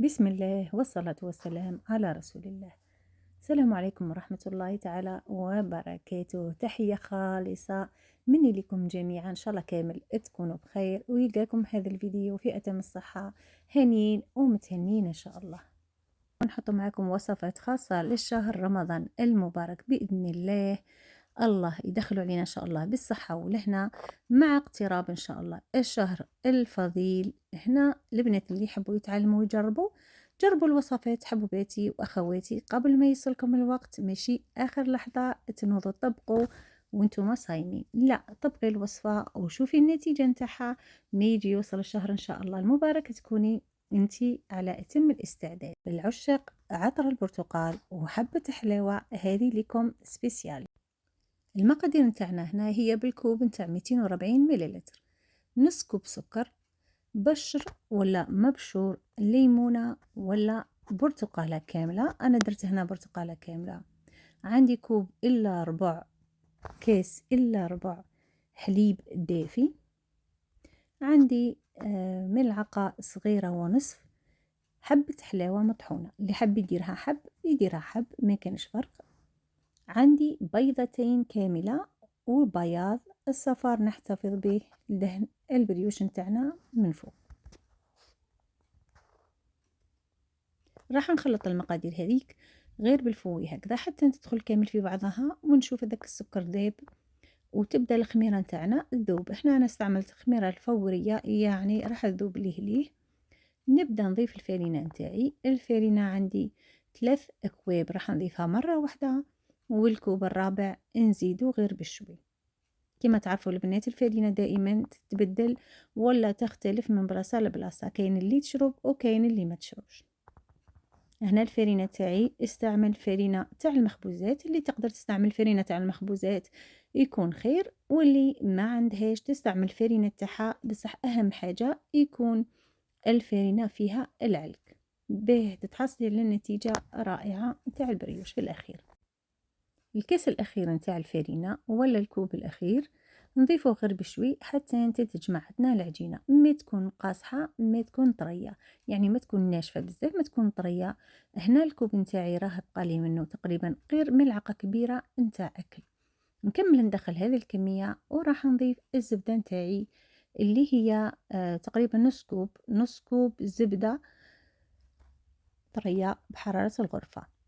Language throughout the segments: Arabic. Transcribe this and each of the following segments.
بسم الله والصلاة والسلام على رسول الله. السلام عليكم ورحمة الله تعالى وبركاته. تحية خالصة مني لكم جميعا، إن شاء الله كامل تكونوا بخير ويلقاكم هذا الفيديو في أتم الصحة، هنين ومتهنين إن شاء الله. ونحط معكم وصفات خاصة للشهر رمضان المبارك بإذن الله. الله يدخلوا علينا إن شاء الله بالصحة والهنا، مع اقتراب إن شاء الله الشهر الفضيل. هنا البنات اللي يحبوا يتعلموا ويجربوا، جربوا الوصفات حبوباتي وأخواتي قبل ما يصلكم الوقت، ماشي آخر لحظة تنوضوا تطبقوا وانتم صايمين. لا، طبقي الوصفة وشوفي النتيجة نتاعها ما يجي يوصل الشهر إن شاء الله المبارك، تكوني انتي على أتم الاستعداد. للعشاق عطر البرتقال وحبة حلاوة، هذه لكم سبيسيال. المقادير نتاعنا هنا هي بالكوب نتاع 240 مليلتر، نص كوب سكر، بشر ولا مبشور ليمونة ولا برتقالة كاملة، أنا درت هنا برتقالة كاملة. عندي كوب إلا ربع كاس إلا ربع حليب دافي. عندي ملعقة صغيرة ونصف حبة حلاوة مطحونة، اللي حب يديرها حب يديرها حب، ما كانش فرق. عندي بيضتين كاملة وبياض الصفار نحتفظ به لدهن البريوش نتاعنا من فوق. راح نخلط المقادير هذيك غير بالفوي هكذا حتى تدخل كامل في بعضها، ونشوف هذاك السكر ذاب وتبدا الخميره نتاعنا تذوب. انا استعملت خميره الفوريه، يعني راح تذوب ليه. نبدا نضيف الفارينه نتاعي. الفارينه عندي 3 أكواب، راح نضيفها مره واحده، والكوب الرابع نزيدو غير بشوي. كما تعرفوا البنات الفارينه دائما تتبدل ولا تختلف من بلاصه لبلاصه، كاين اللي تشرب وكاين اللي ما تشربش. هنا الفارينه تاعي استعمل فارينه تاع المخبوزات، اللي تقدر تستعمل فارينه تاع المخبوزات يكون خير، واللي ما عندهاش تستعمل فارينه تاعها، بصح اهم حاجه يكون الفارينة فيها العلك به تتحصلي للنتيجة رائعة نتاع البريوش. في الأخير الكاس الأخير نتاع الفارينة ولا الكوب الأخير نضيفه غير بشوي حتى تنتج معنا العجينة، ما تكون قاصحة ما تكون طرية، يعني ما تكون ناشفة بزاف ما تكون طرية. هنا الكوب نتاعي راه بقى لي منه تقريبا غير ملعقة كبيرة نتاع أكل. نكمل ندخل هذه الكمية وراح نضيف الزبدة نتاعي اللي هي تقريبا نص كوب زبدة طرية بحرارة الغرفة.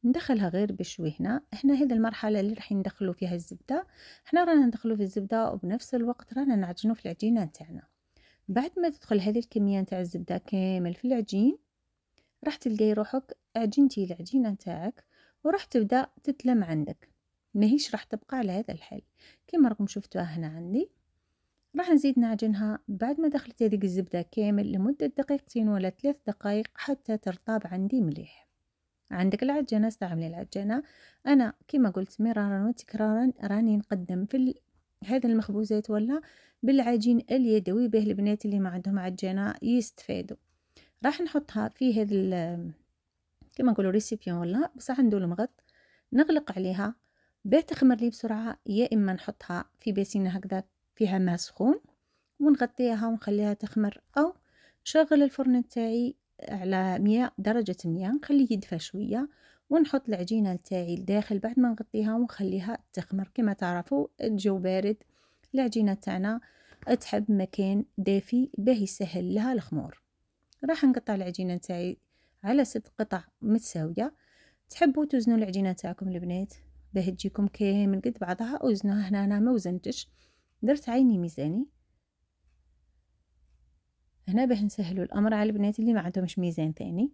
ندخلها غير بشوي. احنا هذه المرحلة اللي راح ندخلوا فيها الزبدة، احنا رانا ندخلوا في الزبدة وبنفس الوقت رانا نعجنوا في العجينة نتاعنا. بعد ما تدخل هذه الكمية نتاع الزبدة كامل في العجين، راح تلقاي روحك عجنتي العجينة نتاعك وراح تبدأ تتلم عندك، ماهيش راح تبقى على هذا الحال كما راكم شفتوها هنا عندي. راح نزيد نعجنها بعد ما دخلت هذيك الزبدة كامل لمدة دقيقتين ولا 3 دقائق حتى ترطب عندي مليح. عندك العجانة استعملي العجانة. أنا كما قلت مرارا وتكرارا راني نقدم في هذا المخبوزات ولا بالعجين اليدوي، به البنات اللي ما عندهم عجانة يستفادوا. راح نحطها في هذا كما نقولوا ريسيبيون ولا بصح نديرو المغط، نغلق عليها باه تخمر لي بسرعة، يا إما نحطها في باسينة هكذا فيها ماء سخون ونغطيها ونخليها تخمر، أو نشغل الفرن تاعي على 100 درجة 100 نخليه يدفى شوية ونحط العجينة تاعي لداخل بعد ما نغطيها ونخليها تخمر. كما تعرفوا الجو بارد، العجينة تاعنا تحب مكان دافي باه يسهل لها الخمور. راح نقطع العجينة تاعي على 6 قطع متساوية. تحبوا توزنوا العجينة تاعكم البنات باه تجيكم كامل قد بعضها، اوزنوها. هنا انا ما وزنتش، درت عيني ميزاني هنا باه نسهلوا الامر على البنات اللي ما عندهمش ميزان ثاني.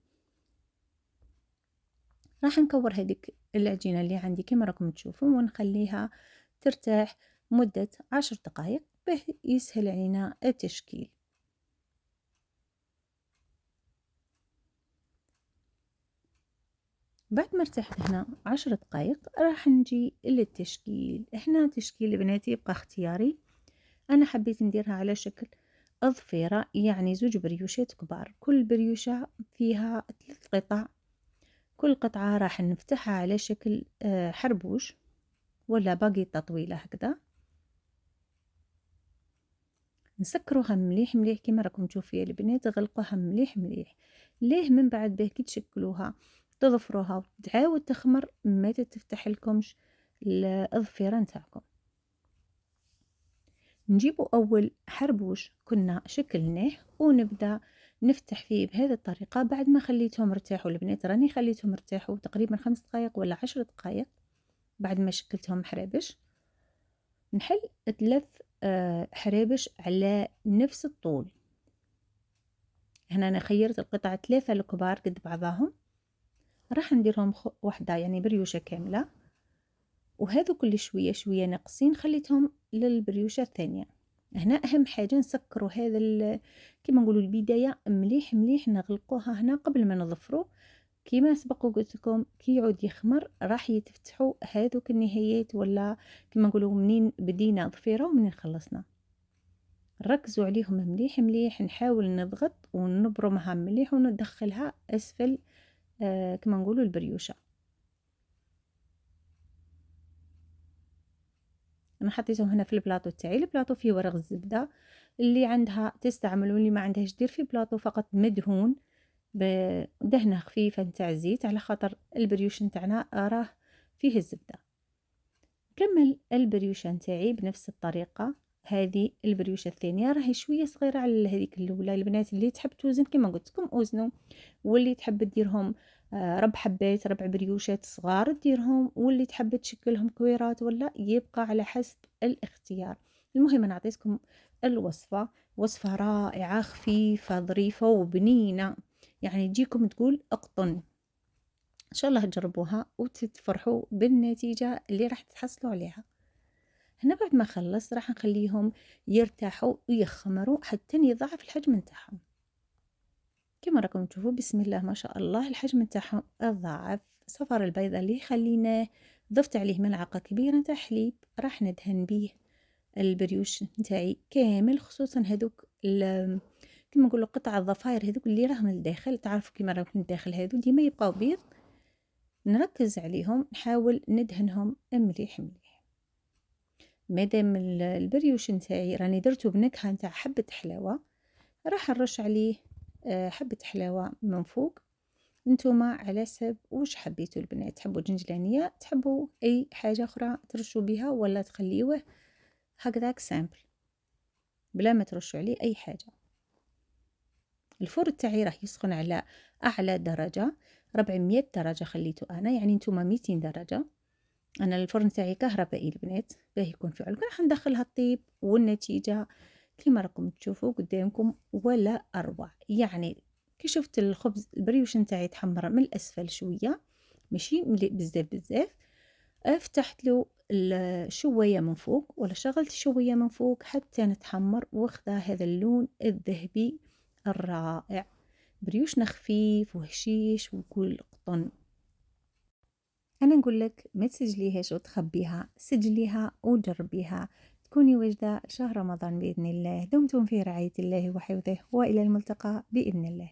راح نكور هذيك العجينه اللي عندي كما راكم تشوفوا ونخليها ترتاح مده 10 دقائق باه يسهل علينا التشكيل. بعد ما ارتاحت هنا 10 دقائق راح نجي للتشكيل. احنا تشكيل بناتي يبقى اختياري، انا حبيت نديرها على شكل أظفيرة، يعني 2 بريوشات كبار، كل بريوشة فيها 3 قطع، كل قطعة راح نفتحها على شكل حربوش ولا باقيطة طويلة هكذا. نسكروها مليح مليح كيما راكم تشوفوا فيا البنات، غلقوها مليح مليح. ليه من بعد باه كي تشكلوها تضفروها وتعاود تخمر ما تتفتح لكمش الظفيره نتاعكم. نجيبوا اول حربوش كنا شكلناه ونبدا نفتح فيه بهذه الطريقه. بعد ما خليتهم ارتاحوا البنات، راني خليتهم ارتاحوا تقريبا 5 دقائق ولا 10 دقائق بعد ما شكلتهم حرابش. نحل 3 حرابش على نفس الطول. هنا انا خيرت القطع 3 الكبار قد بعضهم، راح نديرهم وحده يعني بريوشه كامله، وهذو كل شويه شويه ناقصين خليتهم للبريوشه الثانيه. هنا اهم حاجه نسكروا هذا كيما نقولوا البدايه مليح مليح، نغلقوها هنا قبل ما نظفروا. كيما سبق وقلت لكم كي يعود يخمر راح يتفتحوا هذوك النهايات، ولا كيما نقولوا منين بدينا ظفيره ومنين خلصنا. ركزوا عليهم مليح مليح، نحاول نضغط ونبرمها مليح وندخلها اسفل كما نقولوا البريوشه. انا حطيتهم هنا في البلاطو تاعي. البلاطو فيه ورق الزبده، اللي عندها تستعمل واللي ما عندهاش دير في بلاطو فقط مدهون بدهنه خفيفه نتاع زيت، على خاطر البريوش نتاعنا راه فيه الزبده. كمل البريوشه نتاعي بنفس الطريقه. هذه البريوشه الثانيه راهي شويه صغيره على هذيك الاولى. البنات اللي تحب توزن كما قلت لكم اوزنوا، واللي تحب ديرهم ربع حبات ربع بريوشات صغار ديرهم، واللي تحب تشكلهم كويرات ولا يبقى على حسب الاختيار. المهم انا عطيتكم الوصفه، وصفه رائعه خفيفه ظريفه وبنينه، يعني تجيكم تقول اقطن. ان شاء الله تجربوها وتتفرحوا بالنتيجه اللي راح تحصلوا عليها. هنا بعد ما خلص راح نخليهم يرتاحوا ويخمروا حتى يضاعف الحجم نتاعهم. كما راكم تشوفوا بسم الله ما شاء الله الحجم نتاعهم ضاعف. صفار البيضة اللي خليناه ضفت عليه ملعقة كبيرة نتاع حليب، راح ندهن به البريوش نتاعي كامل، خصوصا هذوك كما نقولوا قطع الضفاير هذوك اللي راهم الداخل. تعرفوا كما راهم الداخل هذو ديما يبقاو بيض، نركز عليهم نحاول ندهنهم مليح مليح. مادام البريوش نتاعي راني درتو بنكهة نتاع حبة حلاوة، راح نرش عليه حبة حلاوة من فوق. نتوما على حسب واش حبيتوا البنات، تحبوا جنجلانية تحبوا اي حاجة اخرى ترشوا بها، ولا تخليوه هكذاك سامبل بلا ما ترشوا عليه اي حاجة. الفرن تاعي راح يسخن على اعلى درجة 400 درجة خليته انا، يعني نتوما 200 درجة. انا الفرن تاعي كهربائي البنات باه يكون في علو، راح ندخلها الطيب والنتيجة كما راكم تشوفوا قدامكم ولا اروع. يعني كي شفت الخبز البريوش نتاعي تحمر من الاسفل شويه ماشي ملي بزاف بزاف، فتحت له الشويه من فوق ولا شغلت شويه من فوق حتى نتحمر واخذ هذا اللون الذهبي الرائع. بريوشنا خفيف وهشيش وكل قطن. انا نقول لك ما تسجليهاش وتخبيها، سجليها وجربيها، تكوني واجده شهر رمضان باذن الله. دمتم في رعايه الله وحفظه، والى الملتقى باذن الله.